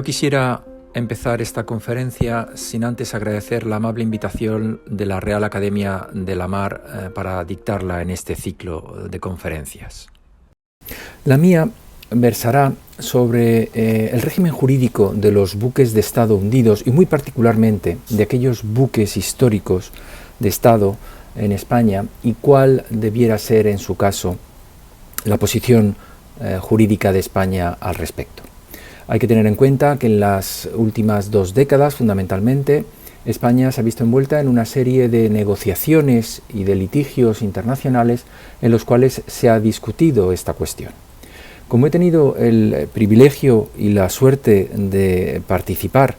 No quisiera empezar esta conferencia sin antes agradecer la amable invitación de la Real Academia de la Mar para dictarla en este ciclo de conferencias. La mía versará sobre el régimen jurídico de los buques de Estado hundidos y muy particularmente de aquellos buques históricos de Estado en España y cuál debiera ser en su caso la posición jurídica de España al respecto. Hay que tener en cuenta que en las últimas 2 décadas, fundamentalmente, España se ha visto envuelta en una serie de negociaciones y de litigios internacionales en los cuales se ha discutido esta cuestión. Como he tenido el privilegio y la suerte de participar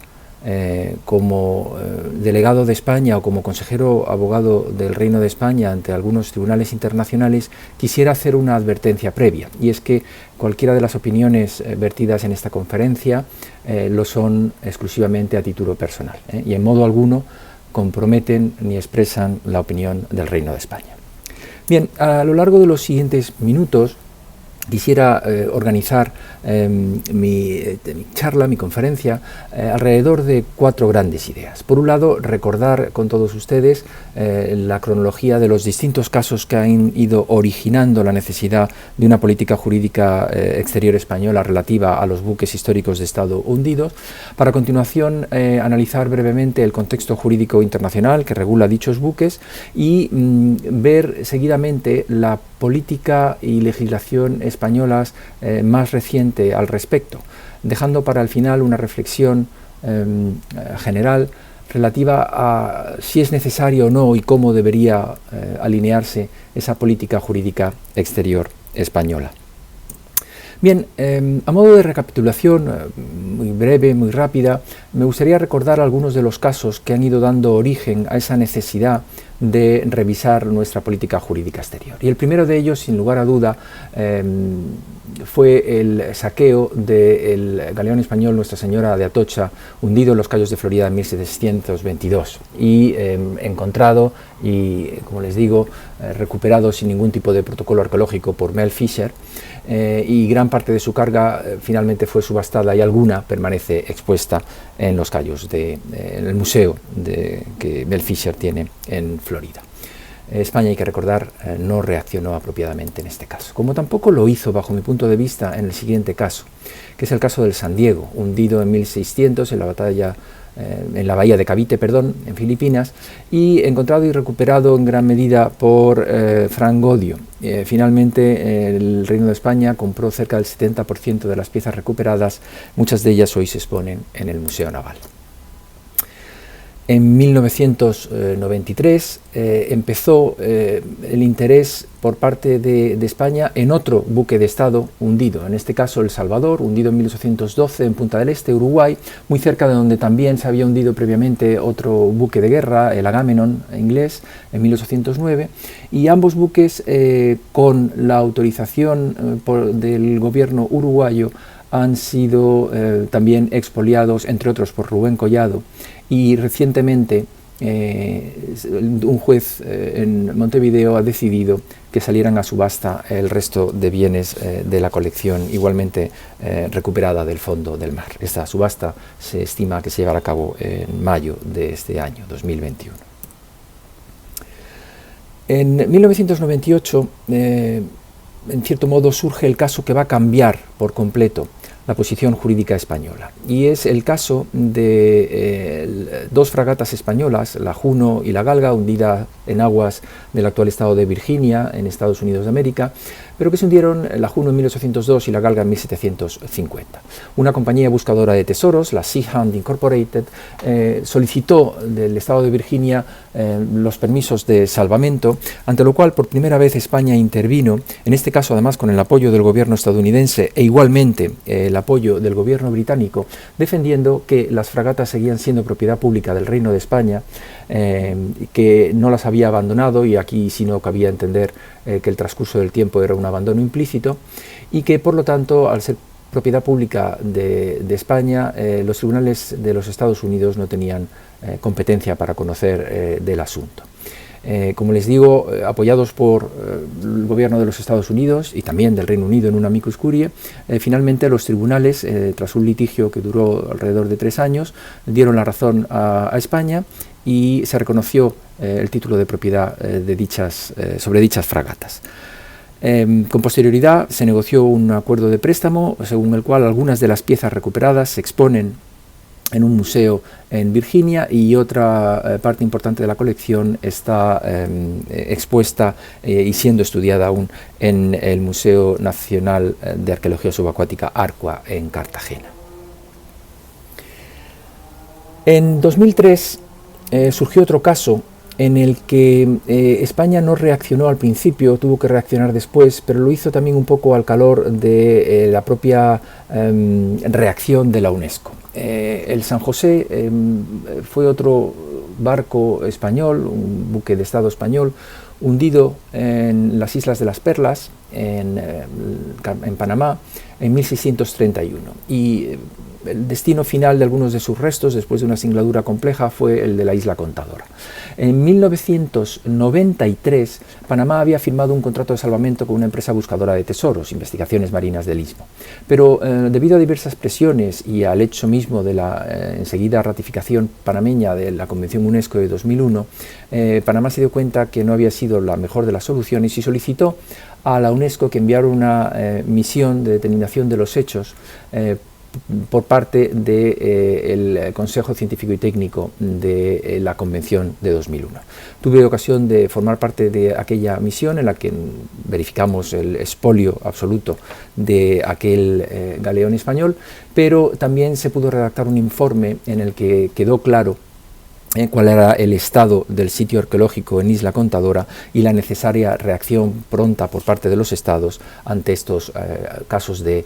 como delegado de España o como consejero abogado del Reino de España ante algunos tribunales internacionales, quisiera hacer una advertencia previa, y es que cualquiera de las opiniones vertidas en esta conferencia lo son exclusivamente a título personal y en modo alguno comprometen ni expresan la opinión del Reino de España. Bien, a lo largo de los siguientes minutos quisiera organizar mi charla, mi conferencia, alrededor de 4 grandes ideas. Por un lado, recordar con todos ustedes la cronología de los distintos casos que han ido originando la necesidad de una política jurídica exterior española relativa a los buques históricos de Estado hundidos. Para a continuación analizar brevemente el contexto jurídico internacional que regula dichos buques y ver seguidamente la política y legislación españolas más reciente al respecto, dejando para el final una reflexión general relativa a si es necesario o no y cómo debería alinearse esa política jurídica exterior española. Bien, a modo de recapitulación muy breve, muy rápida, me gustaría recordar algunos de los casos que han ido dando origen a esa necesidad de revisar nuestra política jurídica exterior. Y el primero de ellos, sin lugar a duda, fue el saqueo del galeón español Nuestra Señora de Atocha, hundido en los Cayos de Florida en 1722 y encontrado y, como les digo, recuperado sin ningún tipo de protocolo arqueológico por Mel Fisher, y gran parte de su carga finalmente fue subastada y alguna permanece expuesta en los Cayos, en el museo que Mel Fisher tiene en Florida. España, hay que recordar, no reaccionó apropiadamente en este caso, como tampoco lo hizo, bajo mi punto de vista, en el siguiente caso, que es el caso del San Diego, hundido en 1600 en la bahía de Cavite, en Filipinas, y encontrado y recuperado en gran medida por Frank Godio. Finalmente, el Reino de España compró cerca del 70% de las piezas recuperadas, muchas de ellas hoy se exponen en el Museo Naval. En 1993 empezó el interés por parte de España en otro buque de Estado hundido, en este caso El Salvador, hundido en 1812 en Punta del Este, Uruguay, muy cerca de donde también se había hundido previamente otro buque de guerra, el Agamenón inglés, en 1809, y ambos buques con la autorización del gobierno uruguayo han sido también expoliados, entre otros por Rubén Collado, y recientemente un juez en Montevideo ha decidido que salieran a subasta el resto de bienes de la colección igualmente recuperada del fondo del mar. Esta subasta se estima que se llevará a cabo en mayo de este año, 2021. En 1998, en cierto modo, surge el caso que va a cambiar por completo la posición jurídica española, y es el caso de 2 fragatas españolas, la Juno y la Galga, hundidas en aguas del actual estado de Virginia, en Estados Unidos de América, pero que se hundieron, la Juno en 1802 y la Galga en 1750. Una compañía buscadora de tesoros, la Sea Hunt Incorporated, solicitó del estado de Virginia los permisos de salvamento, ante lo cual por primera vez España intervino, en este caso además con el apoyo del gobierno estadounidense e igualmente el apoyo del gobierno británico, defendiendo que las fragatas seguían siendo propiedad pública del Reino de España, que no las había abandonado, y aquí sí no cabía entender que el transcurso del tiempo era un abandono implícito, y que por lo tanto, al ser propiedad pública de España, los tribunales de los Estados Unidos no tenían competencia para conocer del asunto. Como les digo, apoyados por el gobierno de los Estados Unidos y también del Reino Unido en un amicus curiae, finalmente los tribunales, tras un litigio que duró alrededor de 3 años, dieron la razón a España y se reconoció el título de propiedad sobre dichas fragatas. Con posterioridad se negoció un acuerdo de préstamo según el cual algunas de las piezas recuperadas se exponen en un museo en Virginia y otra parte importante de la colección está expuesta y siendo estudiada aún en el Museo Nacional de Arqueología Subacuática Arqua en Cartagena. En 2003 surgió otro caso en el que España no reaccionó al principio, tuvo que reaccionar después, pero lo hizo también un poco al calor de la propia reacción de la UNESCO. El San José fue otro barco español, un buque de Estado español, hundido en las Islas de las Perlas, en Panamá, en 1631. Y el destino final de algunos de sus restos, después de una singladura compleja, fue el de la isla Contadora. En 1993, Panamá había firmado un contrato de salvamento con una empresa buscadora de tesoros, Investigaciones Marinas del Istmo. Pero debido a diversas presiones y al hecho mismo de la enseguida ratificación panameña de la Convención UNESCO de 2001, Panamá se dio cuenta que no había sido la mejor de las soluciones y solicitó a la UNESCO que enviara una misión de determinación de los hechos por parte del Consejo Científico y Técnico de la Convención de 2001. Tuve ocasión de formar parte de aquella misión en la que verificamos el expolio absoluto de aquel galeón español, pero también se pudo redactar un informe en el que quedó claro cuál era el estado del sitio arqueológico en Isla Contadora y la necesaria reacción pronta por parte de los estados ante estos casos de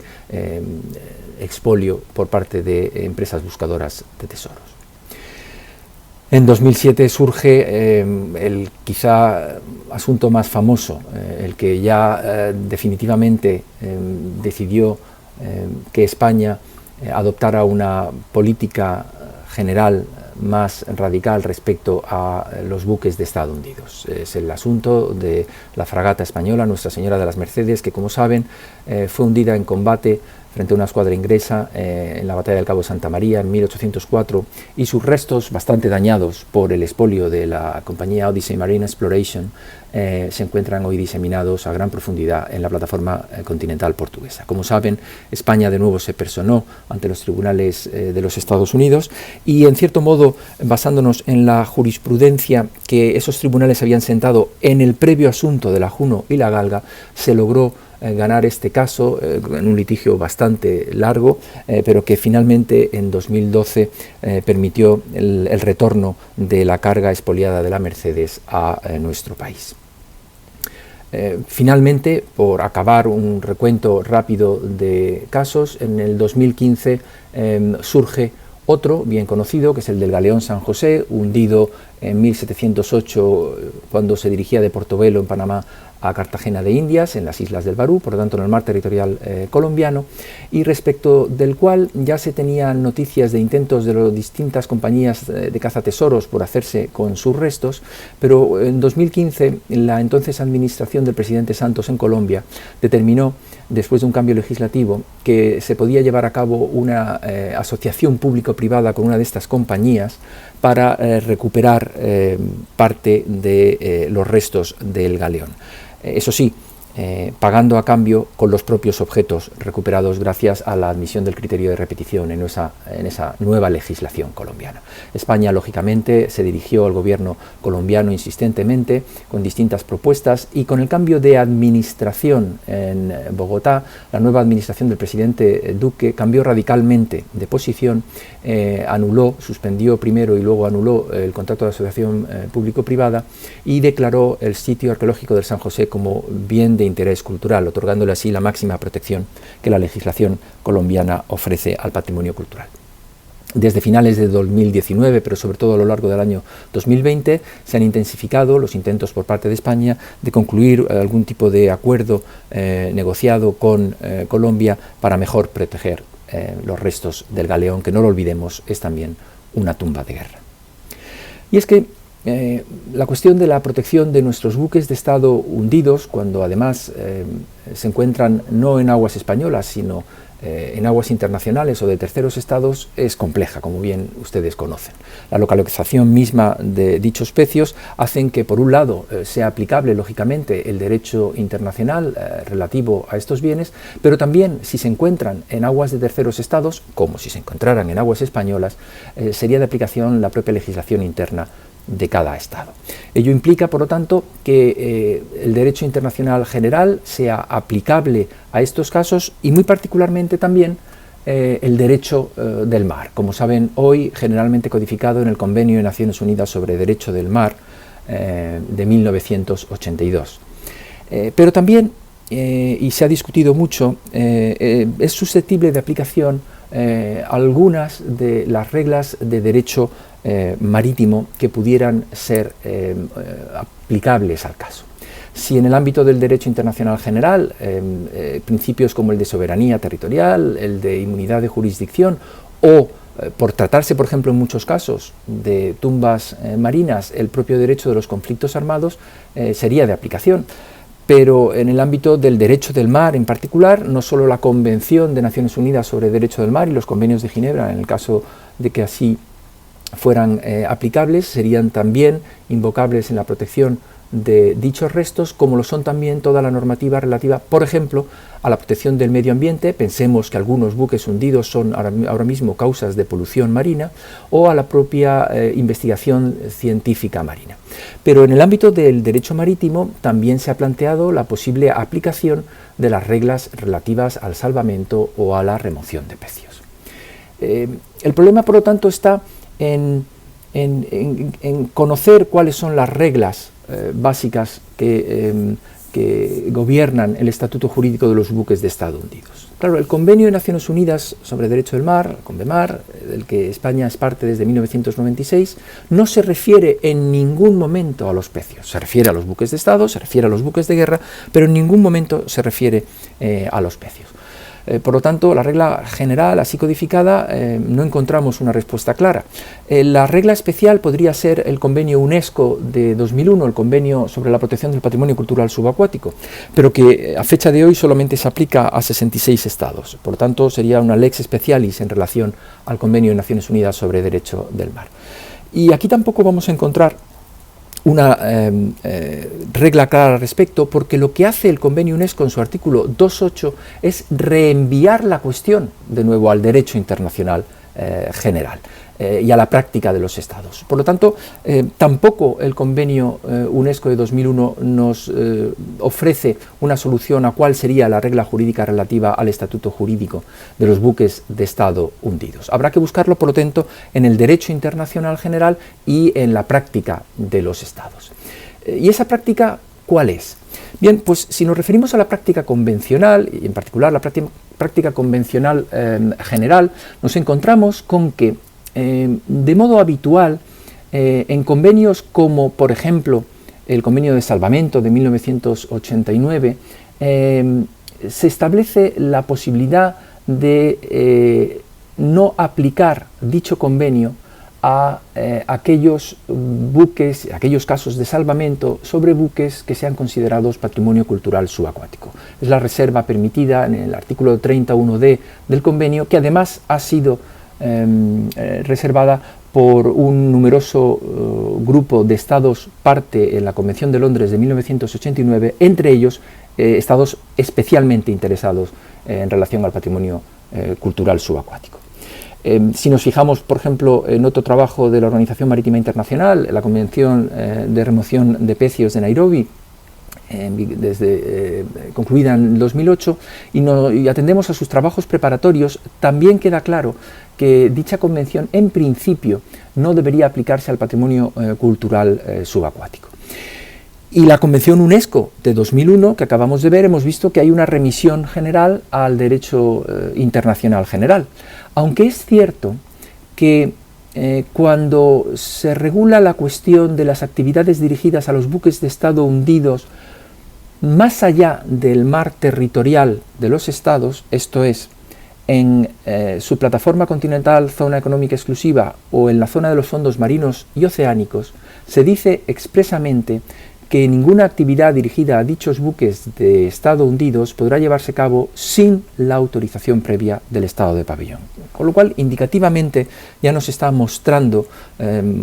expolio por parte de empresas buscadoras de tesoros. En 2007 surge el quizá asunto más famoso, el que ya definitivamente decidió que España adoptara una política general más radical respecto a los buques de Estado hundidos. Es el asunto de la fragata española Nuestra Señora de las Mercedes, que, como saben, fue hundida en combate frente a una escuadra inglesa en la batalla del Cabo Santa María en 1804, y sus restos, bastante dañados por el expolio de la compañía Odyssey Marine Exploration, se encuentran hoy diseminados a gran profundidad en la plataforma continental portuguesa. Como saben, España de nuevo se personó ante los tribunales de los Estados Unidos y, en cierto modo, basándonos en la jurisprudencia que esos tribunales habían sentado en el previo asunto de la Juno y la Galga, se logró ganar este caso en un litigio bastante largo, pero que finalmente en 2012 permitió el retorno de la carga expoliada de la Mercedes a nuestro país. Finalmente, por acabar un recuento rápido de casos, en el 2015 surge otro bien conocido, que es el del galeón San José, hundido en 1708 cuando se dirigía de Portobelo, en Panamá, a Cartagena de Indias, en las Islas del Barú, por lo tanto en el mar territorial colombiano, y respecto del cual ya se tenían noticias de intentos de las distintas compañías de cazatesoros por hacerse con sus restos, pero en 2015 la entonces administración del presidente Santos en Colombia determinó, después de un cambio legislativo, que se podía llevar a cabo una asociación público-privada con una de estas compañías para recuperar parte de los restos del galeón. Eso sí, pagando a cambio con los propios objetos recuperados gracias a la admisión del criterio de repetición en esa nueva legislación colombiana. España, lógicamente, se dirigió al gobierno colombiano insistentemente con distintas propuestas, y con el cambio de administración en Bogotá, la nueva administración del presidente Duque cambió radicalmente de posición, suspendió primero y luego anuló el contrato de asociación público-privada y declaró el sitio arqueológico del San José como bien de interés cultural, otorgándole así la máxima protección que la legislación colombiana ofrece al patrimonio cultural. Desde finales de 2019, pero sobre todo a lo largo del año 2020, se han intensificado los intentos por parte de España de concluir algún tipo de acuerdo negociado con Colombia para mejor proteger los restos del galeón, que no lo olvidemos, es también una tumba de guerra. Y es que la cuestión de la protección de nuestros buques de Estado hundidos, cuando además se encuentran no en aguas españolas, sino en aguas internacionales o de terceros estados, es compleja, como bien ustedes conocen. La localización misma de dichos pecios hacen que, por un lado, sea aplicable, lógicamente, el derecho internacional relativo a estos bienes, pero también, si se encuentran en aguas de terceros estados, como si se encontraran en aguas españolas, sería de aplicación la propia legislación interna de cada Estado. Ello implica, por lo tanto, que el derecho internacional general sea aplicable a estos casos y muy particularmente también el derecho del mar, como saben hoy generalmente codificado en el Convenio de Naciones Unidas sobre Derecho del Mar de 1982. Pero también, y se ha discutido mucho, es susceptible de aplicación algunas de las reglas de derecho marítimo que pudieran ser aplicables al caso. Si en el ámbito del derecho internacional general, principios como el de soberanía territorial, el de inmunidad de jurisdicción o, por tratarse, por ejemplo, en muchos casos de tumbas marinas, el propio derecho de los conflictos armados sería de aplicación. Pero en el ámbito del derecho del mar en particular, no solo la Convención de Naciones Unidas sobre Derecho del Mar y los convenios de Ginebra, en el caso de que así fueran aplicables, serían también invocables en la protección de dichos restos, como lo son también toda la normativa relativa, por ejemplo, a la protección del medio ambiente. Pensemos que algunos buques hundidos son ahora mismo causas de polución marina, o a la propia investigación científica marina. Pero en el ámbito del derecho marítimo también se ha planteado la posible aplicación de las reglas relativas al salvamento o a la remoción de pecios. El problema, por lo tanto, está en conocer cuáles son las reglas básicas que gobiernan el estatuto jurídico de los buques de Estado hundidos. Claro, el Convenio de Naciones Unidas sobre Derecho del Mar, CONVEMAR, del que España es parte desde 1996, no se refiere en ningún momento a los pecios. Se refiere a los buques de Estado, se refiere a los buques de guerra, pero en ningún momento se refiere a los pecios. Por lo tanto, la regla general, así codificada, no encontramos una respuesta clara. La regla especial podría ser el convenio UNESCO de 2001, el convenio sobre la protección del patrimonio cultural subacuático, pero que a fecha de hoy solamente se aplica a 66 estados. Por lo tanto, sería una lex specialis en relación al convenio de Naciones Unidas sobre Derecho del Mar. Y aquí tampoco vamos a encontrar una regla clara al respecto, porque lo que hace el convenio UNESCO en su artículo 2.8 es reenviar la cuestión de nuevo al derecho internacional general y a la práctica de los estados. Por lo tanto, tampoco el convenio UNESCO de 2001 nos ofrece una solución a cuál sería la regla jurídica relativa al estatuto jurídico de los buques de Estado hundidos. Habrá que buscarlo, por lo tanto, en el derecho internacional general y en la práctica de los estados. ¿Y esa práctica cuál es? Bien, pues si nos referimos a la práctica convencional, y en particular la práctica convencional general, nos encontramos con que de modo habitual, en convenios como, por ejemplo, el convenio de salvamento de 1989, se establece la posibilidad de no aplicar dicho convenio a aquellos buques, aquellos casos de salvamento sobre buques que sean considerados patrimonio cultural subacuático. Es la reserva permitida en el artículo 31D del convenio, que además ha sido reservada por un numeroso grupo de estados parte en la Convención de Londres de 1989, entre ellos estados especialmente interesados en relación al patrimonio cultural subacuático. Si nos fijamos, por ejemplo, en otro trabajo de la Organización Marítima Internacional, la Convención de Remoción de Pecios de Nairobi, concluida en 2008, y atendemos a sus trabajos preparatorios, también queda claro que dicha convención en principio no debería aplicarse al patrimonio cultural subacuático. Y la Convención UNESCO de 2001, que acabamos de ver, hemos visto que hay una remisión general al derecho internacional general. Aunque es cierto que cuando se regula la cuestión de las actividades dirigidas a los buques de Estado hundidos más allá del mar territorial de los estados, esto es, en su plataforma continental, zona económica exclusiva, o en la zona de los fondos marinos y oceánicos, se dice expresamente que ninguna actividad dirigida a dichos buques de Estado hundidos podrá llevarse a cabo sin la autorización previa del Estado de pabellón. Con lo cual, indicativamente, ya nos está mostrando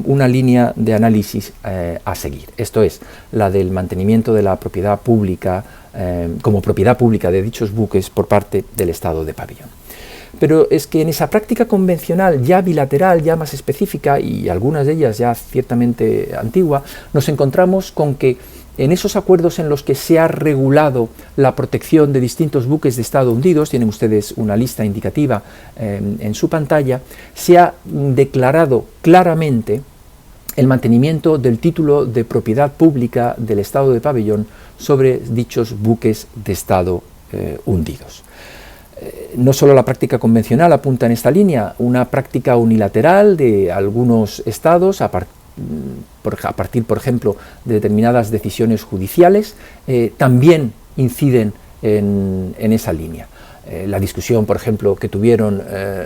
una línea de análisis a seguir. Esto es, la del mantenimiento de la propiedad pública, como propiedad pública de dichos buques por parte del Estado de pabellón. Pero es que en esa práctica convencional, ya bilateral, ya más específica, y algunas de ellas ya ciertamente antigua, nos encontramos con que en esos acuerdos en los que se ha regulado la protección de distintos buques de Estado hundidos, tienen ustedes una lista indicativa en su pantalla, se ha declarado claramente el mantenimiento del título de propiedad pública del Estado de pabellón sobre dichos buques de Estado hundidos. No solo la práctica convencional apunta en esta línea, una práctica unilateral de algunos estados a partir, por ejemplo, de determinadas decisiones judiciales, también inciden en esa línea. La discusión, por ejemplo, que tuvieron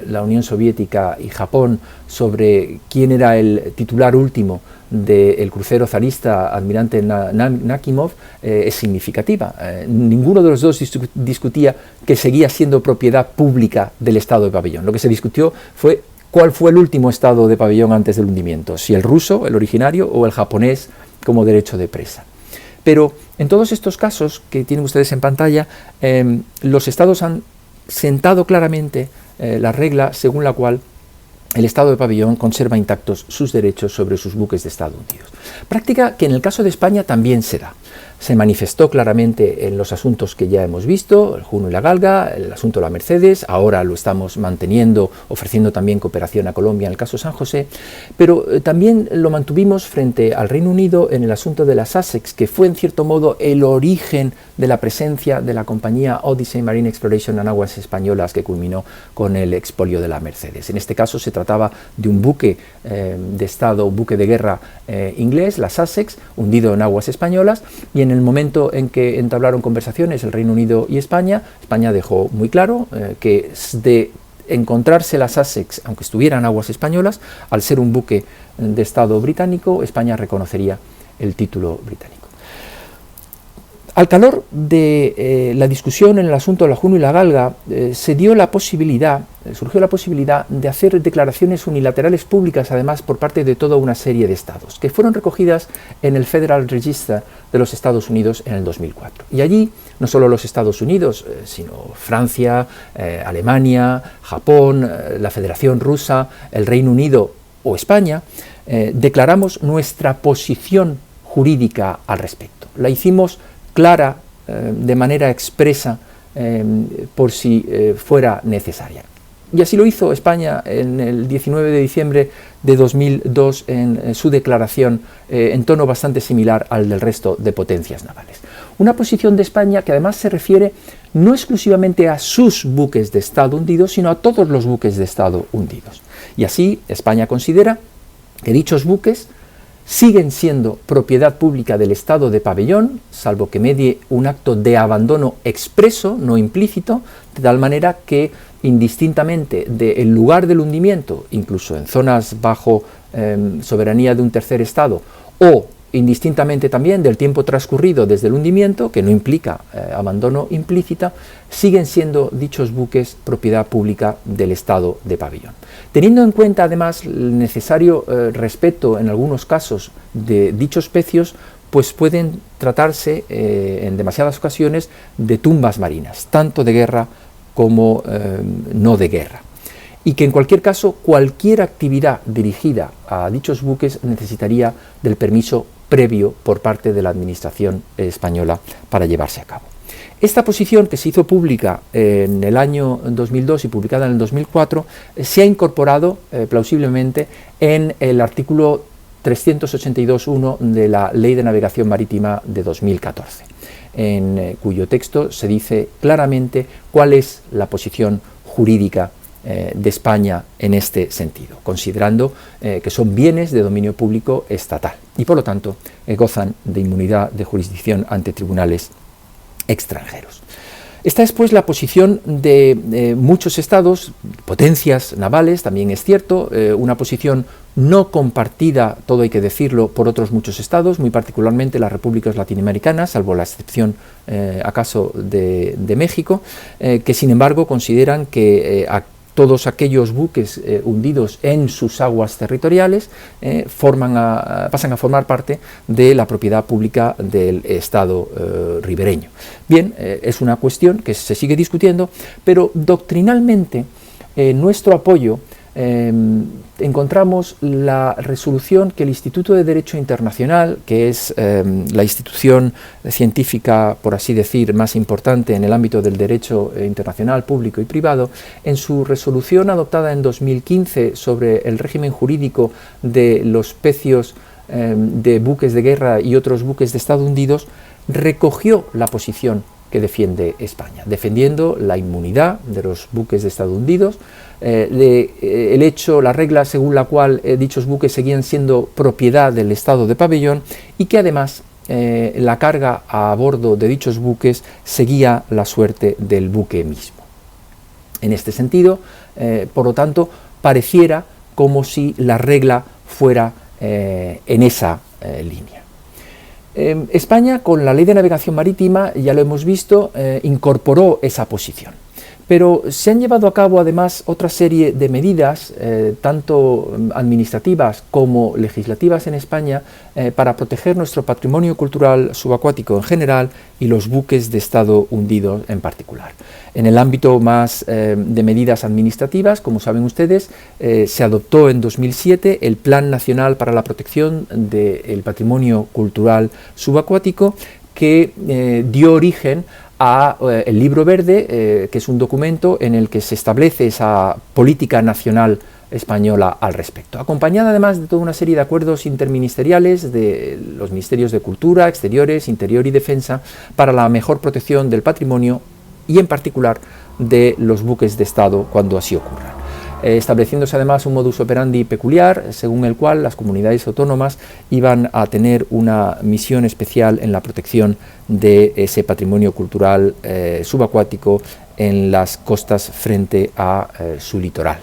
la Unión Soviética y Japón sobre quién era el titular último del crucero zarista Almirante Nakhimov es significativa. Ninguno de los dos discutía que seguía siendo propiedad pública del Estado de pabellón. Lo que se discutió fue cuál fue el último Estado de pabellón antes del hundimiento, si el ruso, el originario, o el japonés como derecho de presa. Pero en todos estos casos que tienen ustedes en pantalla, los estados han sentado claramente la regla según la cual el Estado de pabellón conserva intactos sus derechos sobre sus buques de Estado hundidos. Práctica que en el caso de España también se da. Se manifestó claramente en los asuntos que ya hemos visto, el Juno y la Galga, el asunto de la Mercedes, ahora lo estamos manteniendo, ofreciendo también cooperación a Colombia en el caso San José, pero también lo mantuvimos frente al Reino Unido en el asunto de la Sussex, que fue en cierto modo el origen de la presencia de la compañía Odyssey Marine Exploration en aguas españolas que culminó con el expolio de la Mercedes. En este caso se trataba de un buque de Estado, un buque de guerra inglés, la Sussex, hundido en aguas españolas, y en el momento en que entablaron conversaciones el Reino Unido y España, España dejó muy claro que de encontrarse la Sussex, aunque estuviera en aguas españolas, al ser un buque de Estado británico, España reconocería el título británico. Al calor de la discusión en el asunto de la Juno y la Galga, surgió la posibilidad de hacer declaraciones unilaterales públicas, además por parte de toda una serie de estados, que fueron recogidas en el Federal Register de los Estados Unidos en el 2004. Y allí, no solo los Estados Unidos, sino Francia, Alemania, Japón, la Federación Rusa, el Reino Unido o España, declaramos nuestra posición jurídica al respecto. La hicimos clara, de manera expresa, por si fuera necesaria. Y así lo hizo España en el 19 de diciembre de 2002 en su declaración en tono bastante similar al del resto de potencias navales. Una posición de España que además se refiere no exclusivamente a sus buques de Estado hundidos, sino a todos los buques de Estado hundidos. Y así España considera que dichos buques siguen siendo propiedad pública del Estado de pabellón, salvo que medie un acto de abandono expreso, no implícito, de tal manera que indistintamente del lugar del hundimiento, incluso en zonas bajo soberanía de un tercer Estado, o indistintamente también del tiempo transcurrido desde el hundimiento, que no implica abandono implícita, siguen siendo dichos buques propiedad pública del Estado de pabellón. Teniendo en cuenta además el necesario respeto en algunos casos de dichos pecios, pues pueden tratarse en demasiadas ocasiones de tumbas marinas, tanto de guerra como no de guerra. Y que en cualquier caso cualquier actividad dirigida a dichos buques necesitaría del permiso previo por parte de la Administración española para llevarse a cabo. Esta posición, que se hizo pública en el año 2002 y publicada en el 2004, se ha incorporado plausiblemente en el artículo 382.1 de la Ley de Navegación Marítima de 2014, en cuyo texto se dice claramente cuál es la posición jurídica de España en este sentido, considerando que son bienes de dominio público estatal y por lo tanto gozan de inmunidad de jurisdicción ante tribunales extranjeros. Esta es pues la posición de muchos estados, potencias navales, también es cierto, una posición no compartida, todo hay que decirlo, por otros muchos estados, muy particularmente las repúblicas latinoamericanas, salvo la excepción acaso de México, que sin embargo consideran que todos aquellos buques hundidos en sus aguas territoriales pasan a formar parte de la propiedad pública del Estado ribereño. Bien, es una cuestión que se sigue discutiendo, pero doctrinalmente nuestro apoyo encontramos la resolución que el Instituto de Derecho Internacional, que es la institución científica, por así decir, más importante en el ámbito del derecho internacional público y privado, en su resolución adoptada en 2015 sobre el régimen jurídico de los pecios de buques de guerra y otros buques de Estado hundidos, recogió la posición que defiende España, defendiendo la inmunidad de los buques de Estado hundidos, el hecho, la regla según la cual dichos buques seguían siendo propiedad del Estado de pabellón y que además la carga a bordo de dichos buques seguía la suerte del buque mismo. En este sentido, por lo tanto, pareciera como si la regla fuera en esa línea. España, con la Ley de Navegación Marítima, ya lo hemos visto, incorporó esa posición. Pero se han llevado a cabo además otra serie de medidas, tanto administrativas como legislativas en España, para proteger nuestro patrimonio cultural subacuático en general y los buques de Estado hundidos en particular. En el ámbito más de medidas administrativas, como saben ustedes, se adoptó en 2007 el Plan Nacional para la Protección del Patrimonio Cultural Subacuático, que dio origen a el Libro Verde, que es un documento en el que se establece esa política nacional española al respecto, acompañada además de toda una serie de acuerdos interministeriales de los Ministerios de Cultura, Exteriores, Interior y Defensa para la mejor protección del patrimonio y en particular de los buques de Estado cuando así ocurra. Estableciéndose además un modus operandi peculiar, según el cual las comunidades autónomas iban a tener una misión especial en la protección de ese patrimonio cultural subacuático en las costas frente a su litoral.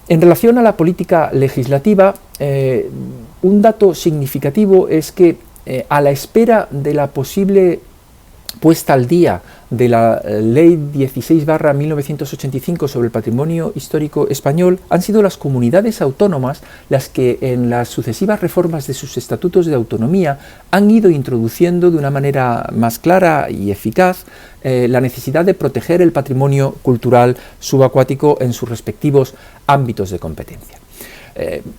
En relación a la política legislativa, un dato significativo es que a la espera de la posible puesta al día de la Ley 16/1985 sobre el patrimonio histórico español, han sido las comunidades autónomas las que en las sucesivas reformas de sus estatutos de autonomía han ido introduciendo de una manera más clara y eficaz la necesidad de proteger el patrimonio cultural subacuático en sus respectivos ámbitos de competencia.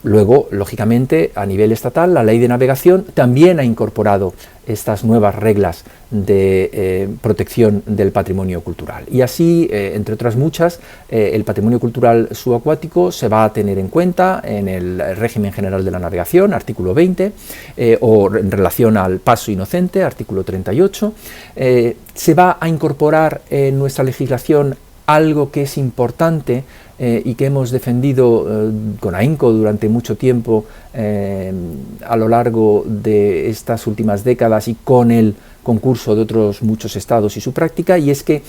Luego, lógicamente, a nivel estatal, la Ley de Navegación también ha incorporado estas nuevas reglas de protección del patrimonio cultural. Y así, entre otras muchas, el patrimonio cultural subacuático se va a tener en cuenta en el régimen general de la navegación, artículo 20, o en relación al paso inocente, artículo 38. Se va a incorporar en nuestra legislación algo que es importante y que hemos defendido con ahínco durante mucho tiempo a lo largo de estas últimas décadas y con el concurso de otros muchos estados y su práctica, y es que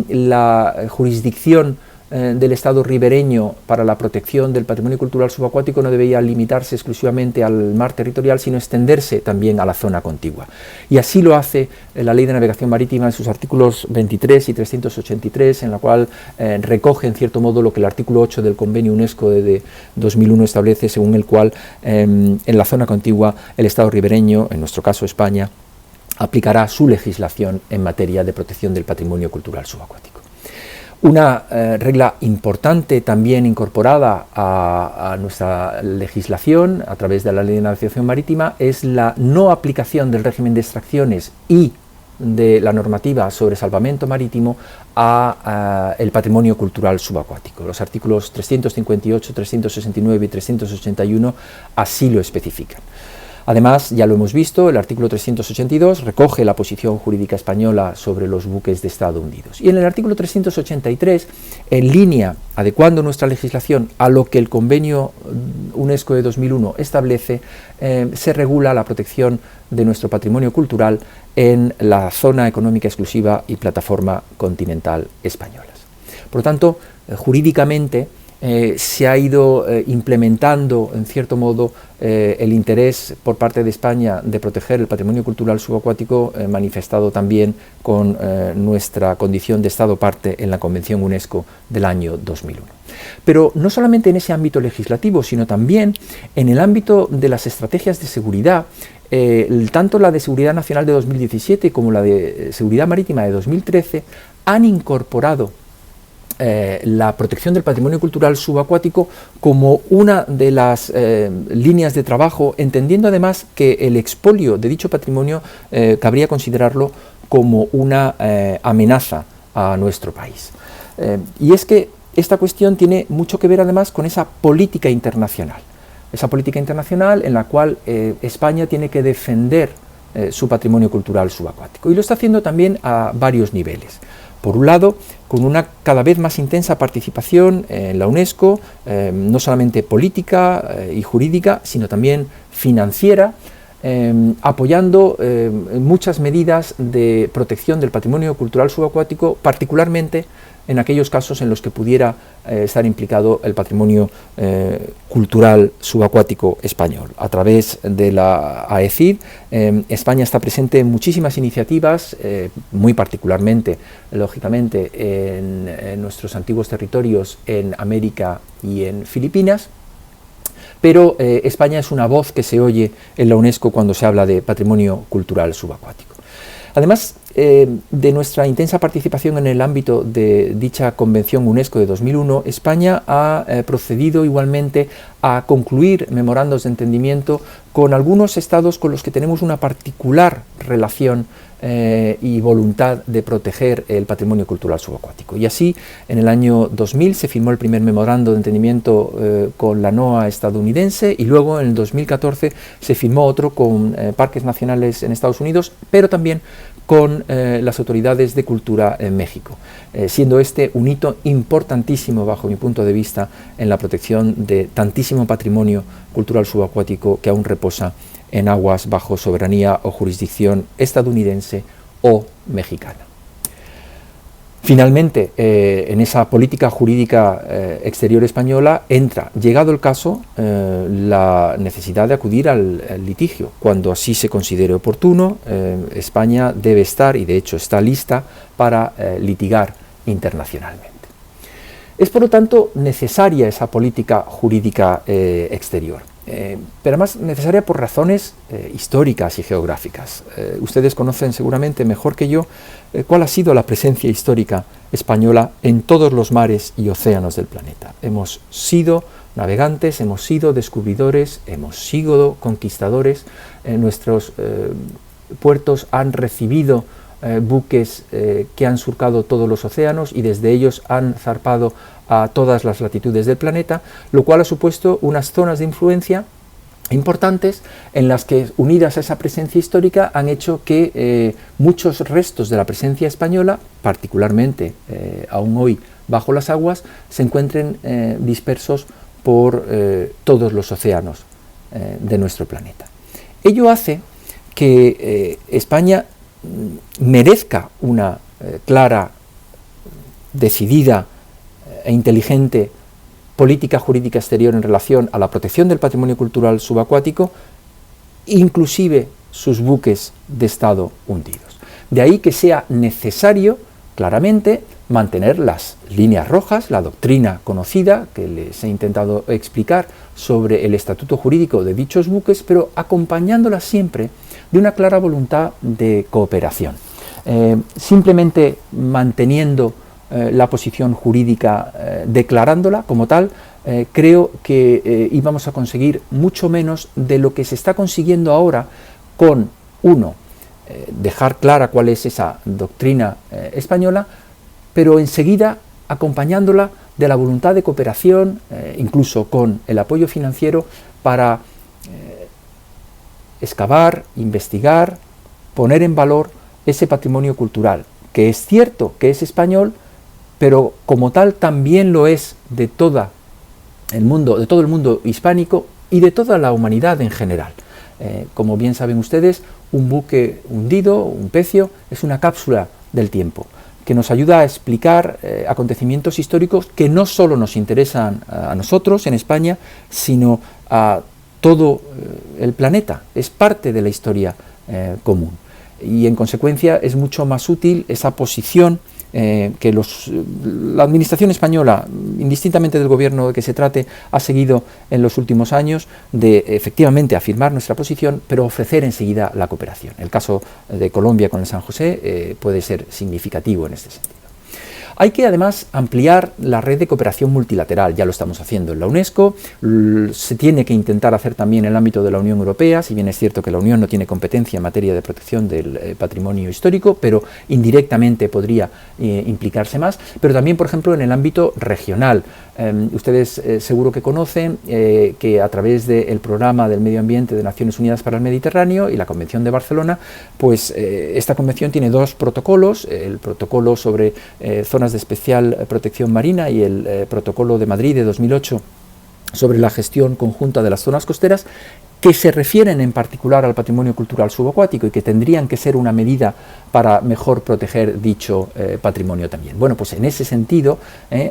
la jurisdicción del Estado ribereño para la protección del patrimonio cultural subacuático no debía limitarse exclusivamente al mar territorial, sino extenderse también a la zona contigua. Y así lo hace la Ley de Navegación Marítima en sus artículos 23 y 383, en la cual recoge en cierto modo lo que el artículo 8 del Convenio UNESCO de 2001 establece, según el cual en la zona contigua el Estado ribereño, en nuestro caso España, aplicará su legislación en materia de protección del patrimonio cultural subacuático. Una regla importante también incorporada a nuestra legislación a través de la Ley de Navegación Marítima es la no aplicación del régimen de extracciones y de la normativa sobre salvamento marítimo a el patrimonio cultural subacuático. Los artículos 358, 369 y 381 así lo especifican. Además, ya lo hemos visto, el artículo 382 recoge la posición jurídica española sobre los buques de Estado hundidos. Y en el artículo 383, en línea, adecuando nuestra legislación a lo que el convenio UNESCO de 2001 establece, se regula la protección de nuestro patrimonio cultural en la zona económica exclusiva y plataforma continental españolas. Por lo tanto, jurídicamente, se ha ido implementando, en cierto modo, el interés por parte de España de proteger el patrimonio cultural subacuático, manifestado también con nuestra condición de Estado parte en la Convención UNESCO del año 2001. Pero no solamente en ese ámbito legislativo, sino también en el ámbito de las estrategias de seguridad, tanto la de Seguridad Nacional de 2017 como la de Seguridad Marítima de 2013 han incorporado la protección del patrimonio cultural subacuático como una de las líneas de trabajo, entendiendo además que el expolio de dicho patrimonio cabría considerarlo como una amenaza a nuestro país. Y es que esta cuestión tiene mucho que ver además con esa política internacional en la cual España tiene que defender su patrimonio cultural subacuático, y lo está haciendo también a varios niveles. Por un lado, con una cada vez más intensa participación en la UNESCO, no solamente política y jurídica, sino también financiera, apoyando muchas medidas de protección del patrimonio cultural subacuático, particularmente en aquellos casos en los que pudiera estar implicado el patrimonio cultural subacuático español. A través de la AECID, España está presente en muchísimas iniciativas, muy particularmente, lógicamente, en nuestros antiguos territorios en América y en Filipinas, pero España es una voz que se oye en la UNESCO cuando se habla de patrimonio cultural subacuático. Además de nuestra intensa participación en el ámbito de dicha Convención UNESCO de 2001, España ha procedido igualmente a concluir memorandos de entendimiento con algunos estados con los que tenemos una particular relación y voluntad de proteger el patrimonio cultural subacuático. Y así, en el año 2000 se firmó el primer memorando de entendimiento con la NOAA estadounidense, y luego en el 2014 se firmó otro con parques nacionales en Estados Unidos, pero también con las autoridades de cultura en México, siendo este un hito importantísimo bajo mi punto de vista en la protección de tantísimo patrimonio cultural subacuático que aún reposa en aguas bajo soberanía o jurisdicción estadounidense o mexicana. Finalmente, en esa política jurídica exterior española entra, llegado el caso, la necesidad de acudir al litigio. Cuando así se considere oportuno, España debe estar, y de hecho está lista, para litigar internacionalmente. Es, por lo tanto, necesaria esa política jurídica exterior. Pero además necesaria por razones históricas y geográficas. Ustedes conocen seguramente mejor que yo cuál ha sido la presencia histórica española en todos los mares y océanos del planeta. Hemos sido navegantes, hemos sido descubridores, hemos sido conquistadores. Nuestros puertos han recibido buques que han surcado todos los océanos y desde ellos han zarpado a todas las latitudes del planeta, lo cual ha supuesto unas zonas de influencia importantes en las que, unidas a esa presencia histórica, han hecho que muchos restos de la presencia española, particularmente aún hoy bajo las aguas, se encuentren dispersos por todos los océanos de nuestro planeta. Ello hace que España merezca una clara, decidida e inteligente política jurídica exterior en relación a la protección del patrimonio cultural subacuático, inclusive sus buques de Estado hundidos. De ahí que sea necesario, claramente, mantener las líneas rojas, la doctrina conocida que les he intentado explicar sobre el estatuto jurídico de dichos buques, pero acompañándolas siempre de una clara voluntad de cooperación. Simplemente manteniendo la posición jurídica, declarándola como tal, creo que íbamos a conseguir mucho menos de lo que se está consiguiendo ahora con, uno, dejar clara cuál es esa doctrina española, pero enseguida acompañándola de la voluntad de cooperación, incluso con el apoyo financiero, para excavar, investigar, poner en valor ese patrimonio cultural, que es cierto que es español, pero como tal también lo es de todo el mundo hispánico y de toda la humanidad en general. Como bien saben ustedes, un buque hundido, un pecio, es una cápsula del tiempo que nos ayuda a explicar acontecimientos históricos que no solo nos interesan a nosotros en España, sino a todo el planeta. Es parte de la historia común. Y en consecuencia es mucho más útil esa posición que la administración española, indistintamente del gobierno de que se trate, ha seguido en los últimos años, de efectivamente afirmar nuestra posición, pero ofrecer enseguida la cooperación. El caso de Colombia con el San José puede ser significativo en este sentido. Hay que además ampliar la red de cooperación multilateral, ya lo estamos haciendo en la UNESCO, se tiene que intentar hacer también en el ámbito de la Unión Europea, si bien es cierto que la Unión no tiene competencia en materia de protección del patrimonio histórico, pero indirectamente podría implicarse más, pero también, por ejemplo, en el ámbito regional. Ustedes seguro que conocen que a través del programa del medio ambiente de Naciones Unidas para el Mediterráneo y la Convención de Barcelona, pues esta convención tiene dos protocolos, el protocolo sobre zonas de especial protección marina y el protocolo de Madrid de 2008 sobre la gestión conjunta de las zonas costeras, que se refieren en particular al patrimonio cultural subacuático y que tendrían que ser una medida para mejor proteger dicho patrimonio también. Bueno, pues en ese sentido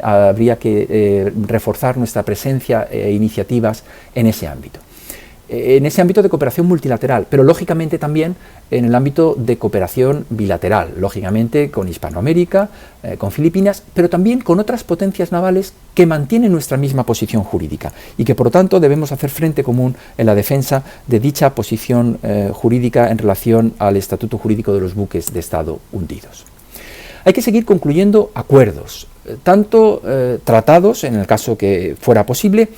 habría que reforzar nuestra presencia e iniciativas en ese ámbito de cooperación multilateral, pero lógicamente también en el ámbito de cooperación bilateral, lógicamente con Hispanoamérica, con Filipinas, pero también con otras potencias navales que mantienen nuestra misma posición jurídica y que por lo tanto debemos hacer frente común en la defensa de dicha posición jurídica en relación al estatuto jurídico de los buques de Estado hundidos. Hay que seguir concluyendo acuerdos, tanto tratados, en el caso que fuera posible,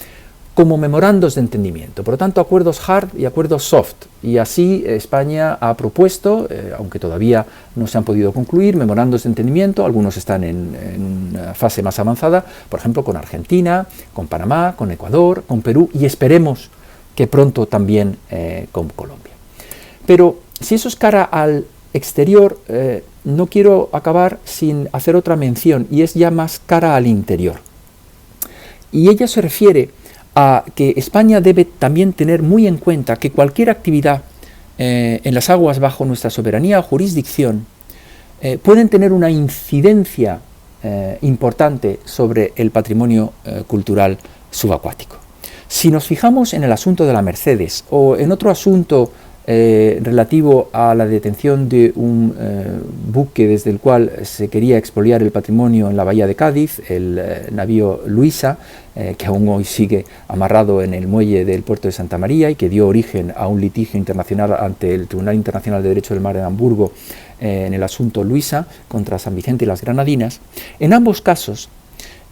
como memorandos de entendimiento, por lo tanto acuerdos hard y acuerdos soft, y así España ha propuesto, aunque todavía no se han podido concluir, memorandos de entendimiento, algunos están en una fase más avanzada, por ejemplo con Argentina, con Panamá, con Ecuador, con Perú y esperemos que pronto también con Colombia. Pero si eso es cara al exterior, no quiero acabar sin hacer otra mención y es ya más cara al interior. Y ella se refiere a que España debe también tener muy en cuenta que cualquier actividad en las aguas bajo nuestra soberanía o jurisdicción pueden tener una incidencia importante sobre el patrimonio cultural subacuático. Si nos fijamos en el asunto de la Mercedes o en otro asunto relativo a la detención de un buque desde el cual se quería expoliar el patrimonio en la bahía de Cádiz, el navío Luisa, que aún hoy sigue amarrado en el muelle del puerto de Santa María y que dio origen a un litigio internacional ante el Tribunal Internacional de Derecho del Mar en Hamburgo en el asunto Luisa contra San Vicente y las Granadinas. En ambos casos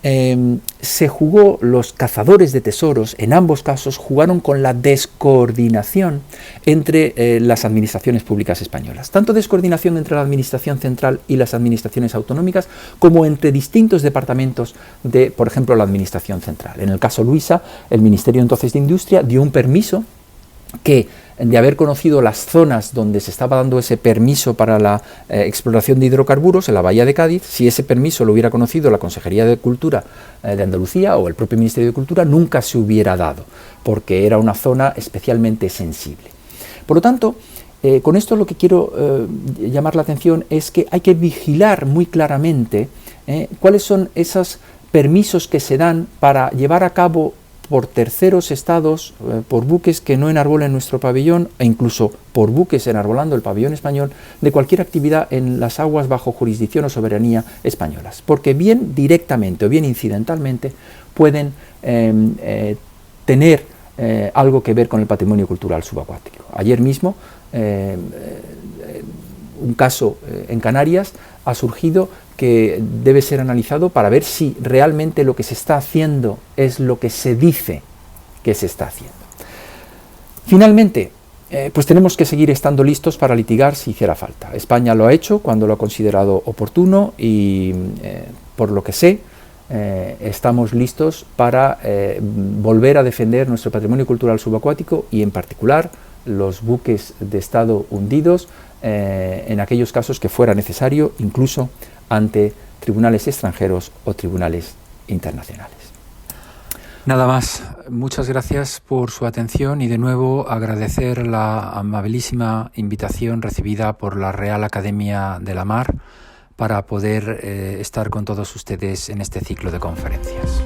se jugó, los cazadores de tesoros, en ambos casos jugaron con la descoordinación entre las administraciones públicas españolas, tanto descoordinación entre la administración central y las administraciones autonómicas, como entre distintos departamentos de, por ejemplo, la administración central. En el caso Luisa, el Ministerio entonces de Industria dio un permiso que, de haber conocido las zonas donde se estaba dando ese permiso para la exploración de hidrocarburos en la bahía de Cádiz, si ese permiso lo hubiera conocido la Consejería de Cultura de Andalucía o el propio Ministerio de Cultura, nunca se hubiera dado, porque era una zona especialmente sensible. Por lo tanto, con esto lo que quiero llamar la atención es que hay que vigilar muy claramente cuáles son esos permisos que se dan para llevar a cabo por terceros estados, por buques que no enarbolen nuestro pabellón e incluso por buques enarbolando el pabellón español, de cualquier actividad en las aguas bajo jurisdicción o soberanía españolas, porque bien directamente o bien incidentalmente pueden tener algo que ver con el patrimonio cultural subacuático. Ayer mismo un caso en Canarias ha surgido que debe ser analizado para ver si realmente lo que se está haciendo es lo que se dice que se está haciendo. Finalmente, pues tenemos que seguir estando listos para litigar si hiciera falta. España lo ha hecho cuando lo ha considerado oportuno y, por lo que sé, estamos listos para volver a defender nuestro patrimonio cultural subacuático y, en particular, los buques de Estado hundidos en aquellos casos que fuera necesario, incluso ante tribunales extranjeros o tribunales internacionales. Nada más. Muchas gracias por su atención y de nuevo agradecer la amabilísima invitación recibida por la Real Academia de la Mar para poder estar con todos ustedes en este ciclo de conferencias.